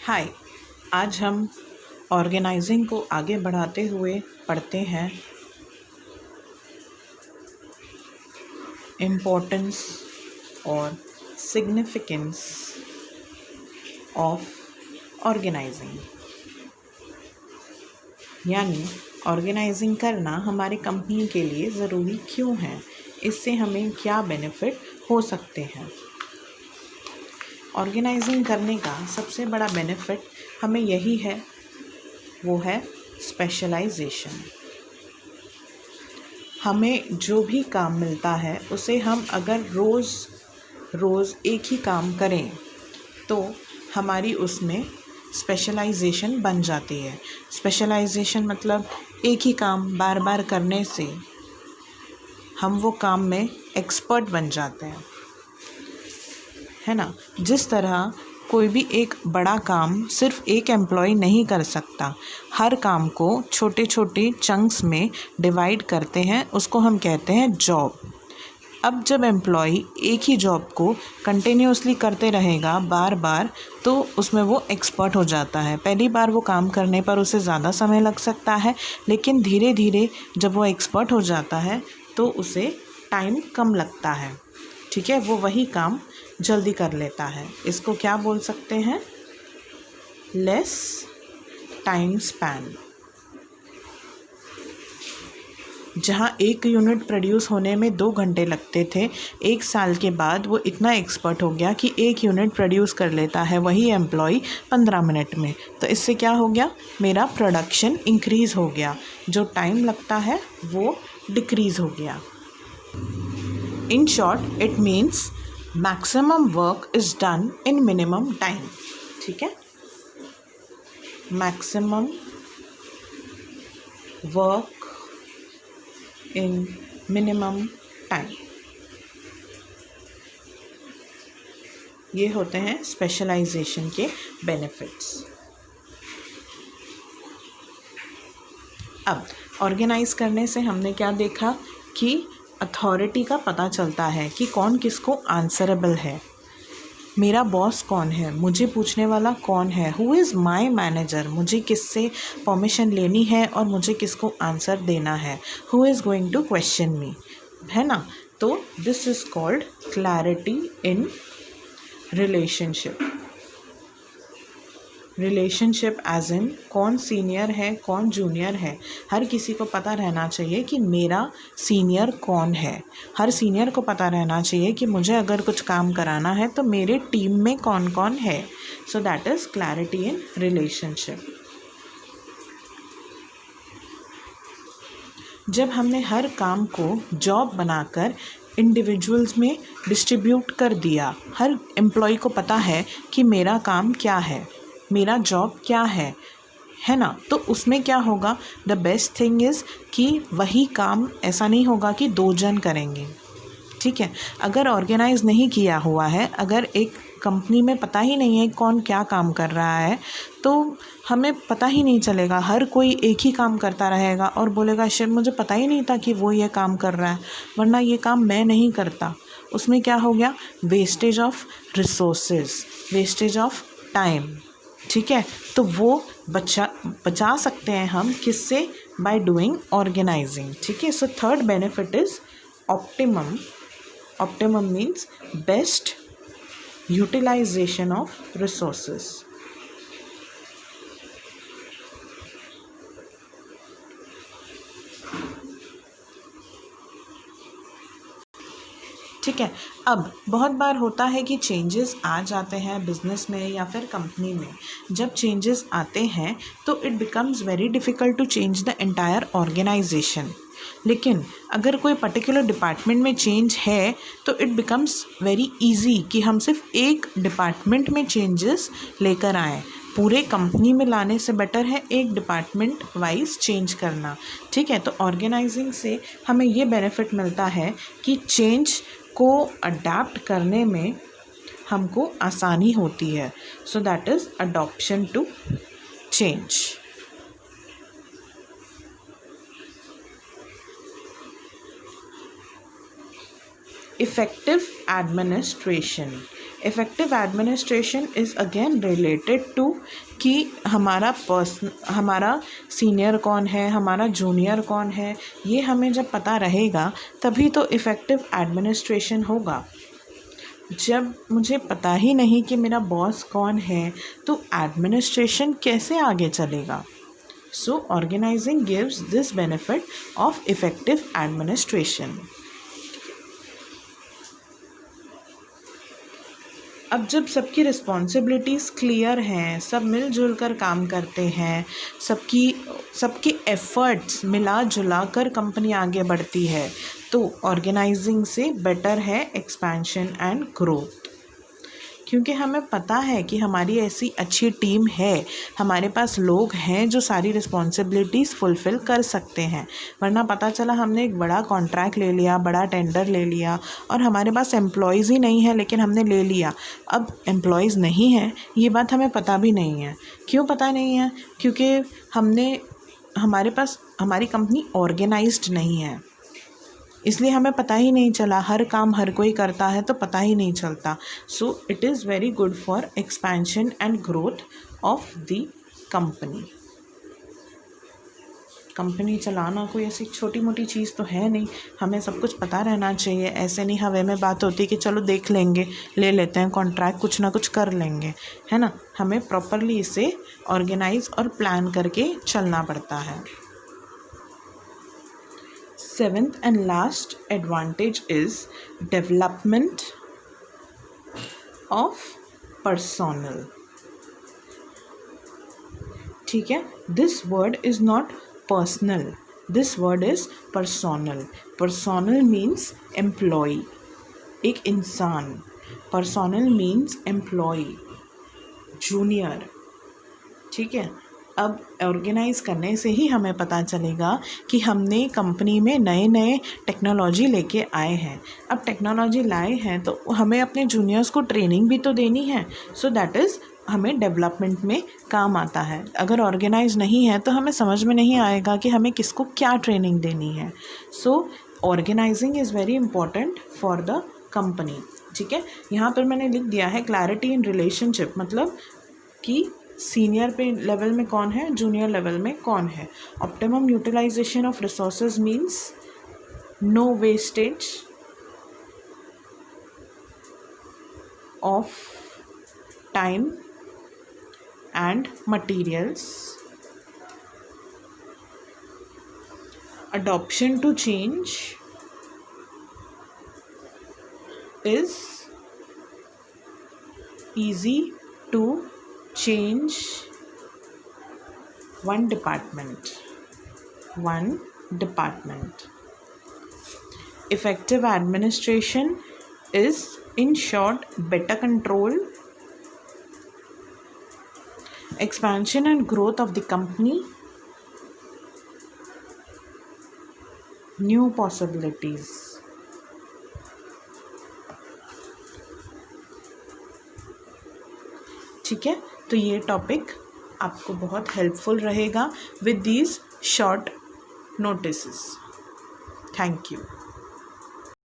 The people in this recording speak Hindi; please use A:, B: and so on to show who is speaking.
A: हाय। आज हम ऑर्गेनाइजिंग को आगे बढ़ाते हुए पढ़ते हैं इम्पोर्टेंस और सिग्निफिकेंस ऑफ ऑर्गेनाइजिंग। यानी ऑर्गेनाइजिंग करना हमारी कंपनी के लिए ज़रूरी क्यों है, इससे हमें क्या बेनिफिट हो सकते हैं। ऑर्गेनाइजिंग करने का सबसे बड़ा बेनिफिट हमें यही है, वो है स्पेशलाइजेशन। हमें जो भी काम मिलता है उसे हम अगर रोज़ एक ही काम करें तो हमारी उसमें स्पेशलाइजेशन बन जाती है। स्पेशलाइजेशन मतलब एक ही काम बार बार करने से हम वो काम में एक्सपर्ट बन जाते हैं, है ना। जिस तरह कोई भी एक बड़ा काम सिर्फ एक एम्प्लॉय नहीं कर सकता, हर काम को छोटे छोटे चंक्स में डिवाइड करते हैं, उसको हम कहते हैं जॉब। अब जब एम्प्लॉय एक ही जॉब को कंटिन्यूसली करते रहेगा बार बार, तो उसमें वो एक्सपर्ट हो जाता है। पहली बार वो काम करने पर उसे ज़्यादा समय लग सकता है, लेकिन धीरे धीरे जब वो एक्सपर्ट हो जाता है तो उसे टाइम कम लगता है। ठीक है, वो वही काम जल्दी कर लेता है। इसको क्या बोल सकते हैं? Less time span. जहाँ एक यूनिट प्रोड्यूस होने में 2 घंटे लगते थे, 1 साल के बाद वो इतना एक्सपर्ट हो गया कि 1 यूनिट प्रोड्यूस कर लेता है वही एम्प्लॉय 15 मिनट में। तो इससे क्या हो गया? मेरा प्रोडक्शन इंक्रीज़ हो गया, जो टाइम लगता है वो डिक्रीज़ हो गया। In short it means maximum work is done in minimum time. ठीक है, maximum work in minimum time, ये होते हैं स्पेशलाइजेशन के बेनिफिट्स। अब ऑर्गेनाइज करने से हमने क्या देखा कि अथॉरिटी का पता चलता है कि कौन किसको आंसरेबल है। मेरा बॉस कौन है, मुझे पूछने वाला कौन है, हु इज़ माई मैनेजर, मुझे किससे परमिशन लेनी है और मुझे किसको आंसर देना है, who is going to question me, है ना। तो this is called clarity in relationship as in कौन सीनियर है कौन जूनियर है। हर किसी को पता रहना चाहिए कि मेरा सीनियर कौन है। हर सीनियर को पता रहना चाहिए कि मुझे अगर कुछ काम कराना है तो मेरे टीम में कौन कौन है। So that is clarity in relationship. जब हमने हर काम को जॉब बनाकर इंडिविजुअल्स में डिस्ट्रीब्यूट कर दिया, हर एम्प्लॉय को पता है कि मेरा काम क्या है, मेरा जॉब क्या है ना। तो उसमें क्या होगा? द बेस्ट थिंग इज़ कि वही काम ऐसा नहीं होगा कि 2 जन करेंगे। ठीक है, अगर ऑर्गेनाइज नहीं किया हुआ है, अगर एक कंपनी में पता ही नहीं है कौन क्या काम कर रहा है, तो हमें पता ही नहीं चलेगा। हर कोई एक ही काम करता रहेगा और बोलेगा शायद मुझे पता ही नहीं था कि वो ये काम कर रहा है, वरना ये काम मैं नहीं करता। उसमें क्या हो गया? Wastage of resources, wastage of time. ठीक है, तो वो बचा सकते हैं हम किससे? By doing organising. ठीक है, so third benefit is optimum. Optimum means best utilisation of resources. ठीक है, अब बहुत बार होता है कि चेंजेस आ जाते हैं बिज़नेस में या फिर कंपनी में। जब चेंजेस आते हैं तो it becomes very difficult to change the entire organisation. लेकिन अगर कोई पर्टिकुलर डिपार्टमेंट में चेंज है तो इट बिकम्स वेरी इजी कि हम सिर्फ एक डिपार्टमेंट में चेंजेस लेकर आएँ। पूरे कंपनी में लाने से बेटर है एक डिपार्टमेंट वाइज चेंज करना। ठीक है, तो ऑर्गेनाइजिंग से हमें ये बेनिफिट मिलता है कि चेंज को अडेप्ट करने में हमको आसानी होती है। So that is adoption to change. Effective administration. Effective administration is again related to कि हमारा सीनियर कौन है, हमारा जूनियर कौन है, ये हमें जब पता रहेगा तभी तो इफ़ेक्टिव एडमिनिस्ट्रेशन होगा। जब मुझे पता ही नहीं कि मेरा बॉस कौन है तो एडमिनिस्ट्रेशन कैसे आगे चलेगा। So organising gives this benefit of effective administration. अब जब सबकी रिस्पॉन्सिबिलिटीज़ क्लियर हैं, सब मिलजुल कर काम करते हैं, सबके एफ़र्ट्स मिला जुला कर कंपनी आगे बढ़ती है, तो ऑर्गेनाइजिंग से बेटर है एक्सपेंशन एंड ग्रोथ। क्योंकि हमें पता है कि हमारी ऐसी अच्छी टीम है, हमारे पास लोग हैं जो सारी रिस्पॉन्सिबिलिटीज़ फुलफ़िल कर सकते हैं। वरना पता चला हमने एक बड़ा कॉन्ट्रैक्ट ले लिया, बड़ा टेंडर ले लिया और हमारे पास एम्प्लॉयज़ ही नहीं है, लेकिन हमने ले लिया। अब एम्प्लॉयज़ नहीं हैं, ये बात हमें पता भी नहीं है। क्यों पता नहीं है? क्योंकि हमारी कंपनी ऑर्गेनाइज्ड नहीं है, इसलिए हमें पता ही नहीं चला। हर काम हर कोई करता है तो पता ही नहीं चलता। So it is very good for expansion and growth of the company. Company चलाना कोई ऐसी छोटी मोटी चीज़ तो है नहीं, हमें सब कुछ पता रहना चाहिए। ऐसे नहीं हवा में बात होती कि चलो देख लेंगे, ले लेते हैं कॉन्ट्रैक्ट, कुछ ना कुछ कर लेंगे, है ना। हमें प्रॉपरली इसे ऑर्गेनाइज और प्लान करके चलना पड़ता है। Seventh and last advantage is development of personnel. ठीक है, this word is not personal, this word is personal. Personal means employee, एक इंसान। Personal means employee, junior। ठीक है, अब ऑर्गेनाइज़ करने से ही हमें पता चलेगा कि हमने कंपनी में नए नए टेक्नोलॉजी लेके आए हैं। अब टेक्नोलॉजी लाए हैं तो हमें अपने जूनियर्स को ट्रेनिंग भी तो देनी है। सो दैट इज़ हमें डेवलपमेंट में काम आता है। अगर ऑर्गेनाइज नहीं है तो हमें समझ में नहीं आएगा कि हमें किसको क्या ट्रेनिंग देनी है। So organising is very important for the company. ठीक है, यहाँ पर मैंने लिख दिया है क्लैरिटी इन रिलेशनशिप, मतलब कि सीनियर पे लेवल में कौन है, जूनियर लेवल में कौन है। Optimum utilisation of resources means no wastage of time and materials. adoption to change is easy to change one department. Effective administration is, in short, better control, expansion and growth of the company, new possibilities. ठीक है, तो ये टॉपिक आपको बहुत हेल्पफुल रहेगा with these short notices. Thank you.